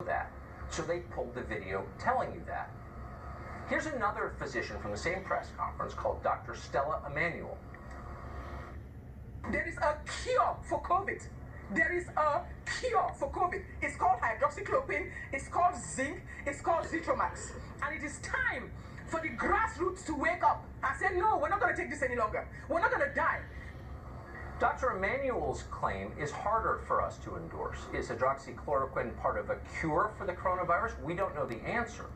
that. So they pulled the video telling you that. Here's another physician from the same press conference called Dr. Stella Emanuel. There is a cure for COVID. There is a cure for COVID. It's called hydroxychloroquine, it's called zinc, it's called Zitromax. And it is time for the grassroots to wake up and say, no, we're not going to take this any longer. We're not going to die. Dr. Emanuel's claim is harder for us to endorse. Is hydroxychloroquine part of a cure for the coronavirus? We don't know the answer.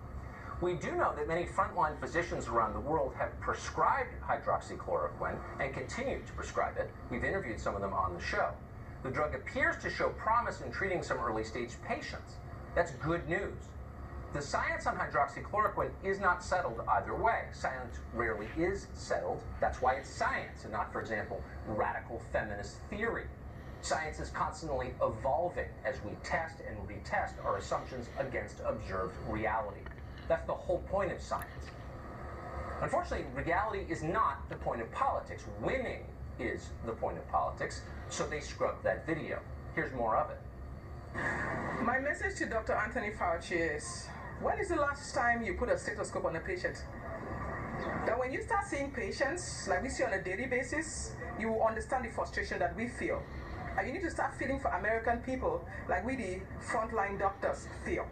We do know that many frontline physicians around the world have prescribed hydroxychloroquine and continue to prescribe it. We've interviewed some of them on the show. The drug appears to show promise in treating some early-stage patients. That's good news. The science on hydroxychloroquine is not settled either way. Science rarely is settled. That's why it's science and not, for example, radical feminist theory. Science is constantly evolving as we test and retest our assumptions against observed reality. That's the whole point of science. Unfortunately, reality is not the point of politics. Winning is the point of politics, so they scrubbed that video. Here's more of it. My message to Dr. Anthony Fauci is, when is the last time you put a stethoscope on a patient? That when you start seeing patients, like we see on a daily basis, you will understand the frustration that we feel. And you need to start feeling for American people like we, the frontline doctors, feel.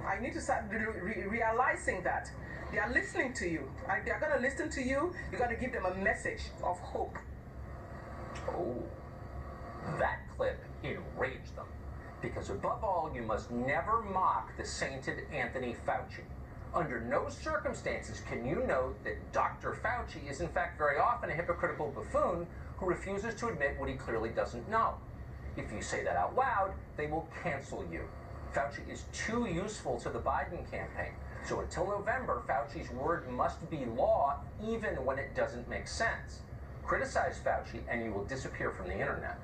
I need to start realizing that they are listening to you. And if they are going to listen to you, you got to give them a message of hope. Oh, that clip enraged them. Because above all, you must never mock the sainted Anthony Fauci. Under no circumstances can you note that Dr. Fauci is in fact very often a hypocritical buffoon who refuses to admit what he clearly doesn't know. If you say that out loud, they will cancel you. Fauci is too useful to the Biden campaign. So until November, Fauci's word must be law even when it doesn't make sense. Criticize Fauci and you will disappear from the internet.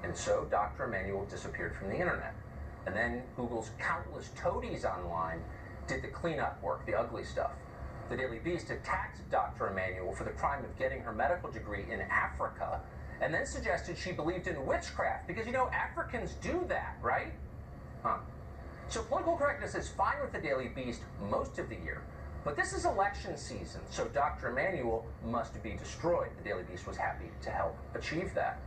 And so Dr. Emanuel disappeared from the internet. And then Google's countless toadies online did the cleanup work, the ugly stuff. The Daily Beast attacked Dr. Emanuel for the crime of getting her medical degree in Africa, and then suggested she believed in witchcraft, because you know, Africans do that, right? So political correctness is fine with the Daily Beast most of the year, but this is election season, so Dr. Emanuel must be destroyed. The Daily Beast was happy to help achieve that.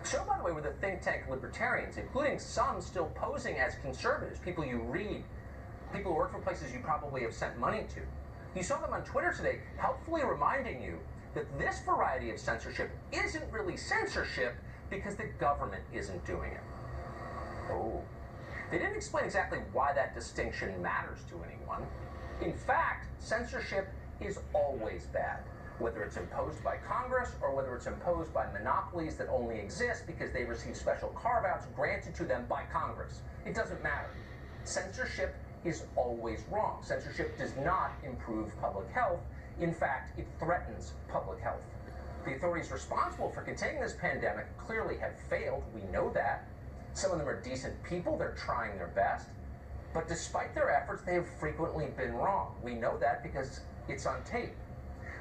So, by the way, were the think tank libertarians, including some still posing as conservatives, people you read, people who work for places you probably have sent money to. You saw them on Twitter today, helpfully reminding you that this variety of censorship isn't really censorship because the government isn't doing it. Oh. They didn't explain exactly why that distinction matters to anyone. In fact, censorship is always bad, whether it's imposed by Congress or whether it's imposed by monopolies that only exist because they receive special carve-outs granted to them by Congress. It doesn't matter. Censorship is always wrong. Censorship does not improve public health. In fact, it threatens public health. The authorities responsible for containing this pandemic clearly have failed. We know that. Some of them are decent people. They're trying their best. But despite their efforts, they have frequently been wrong. We know that because it's on tape.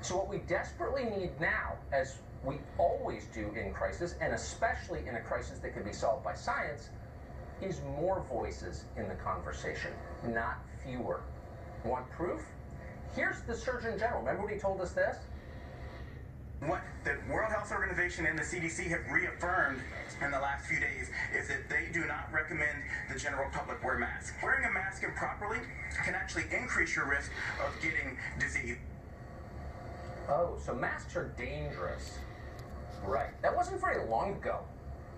So what we desperately need now, as we always do in crisis, and especially in a crisis that can be solved by science, is more voices in the conversation, not fewer. Want proof? Here's the Surgeon General. Remember when he told us this? What the World Health Organization and the CDC have reaffirmed in the last few days is that they do not recommend the general public wear masks. Wearing a mask improperly can actually increase your risk of getting disease. Oh, so masks are dangerous. Right. That wasn't very long ago.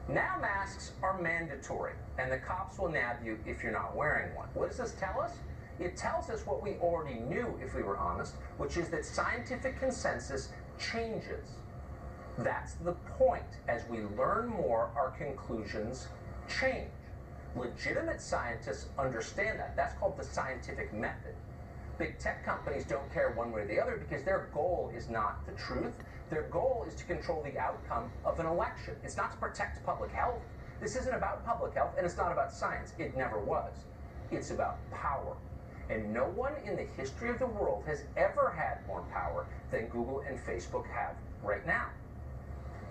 Now masks are mandatory, and the cops will nab you if you're not wearing one. What does this tell us? It tells us what we already knew, if we were honest, which is that scientific consensus changes. That's the point. As we learn more, our conclusions change. Legitimate scientists understand that. That's called the scientific method. Big tech companies don't care one way or the other because their goal is not the truth. Their goal is to control the outcome of an election. It's not to protect public health. This isn't about public health, and it's not about science. It never was. It's about power. And no one in the history of the world has ever had more power than Google and Facebook have right now.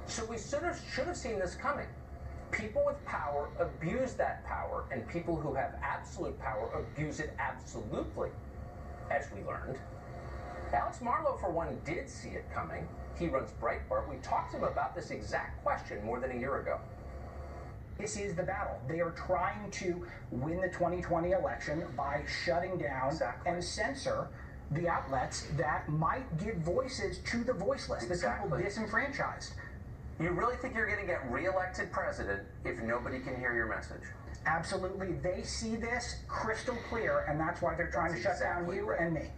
So we should have seen this coming. People with power abuse that power, and people who have absolute power abuse it absolutely, as we learned. Alex Marlowe, for one, did see it coming. He runs Breitbart. We talked to him about this exact question more than a year ago. This is the battle. They are trying to win the 2020 election by shutting down and censor the outlets that might give voices to the voiceless, the people disenfranchised. You really think you're going to get reelected president if nobody can hear your message? Absolutely. They see this crystal clear, and that's why they're trying to shut down you and me.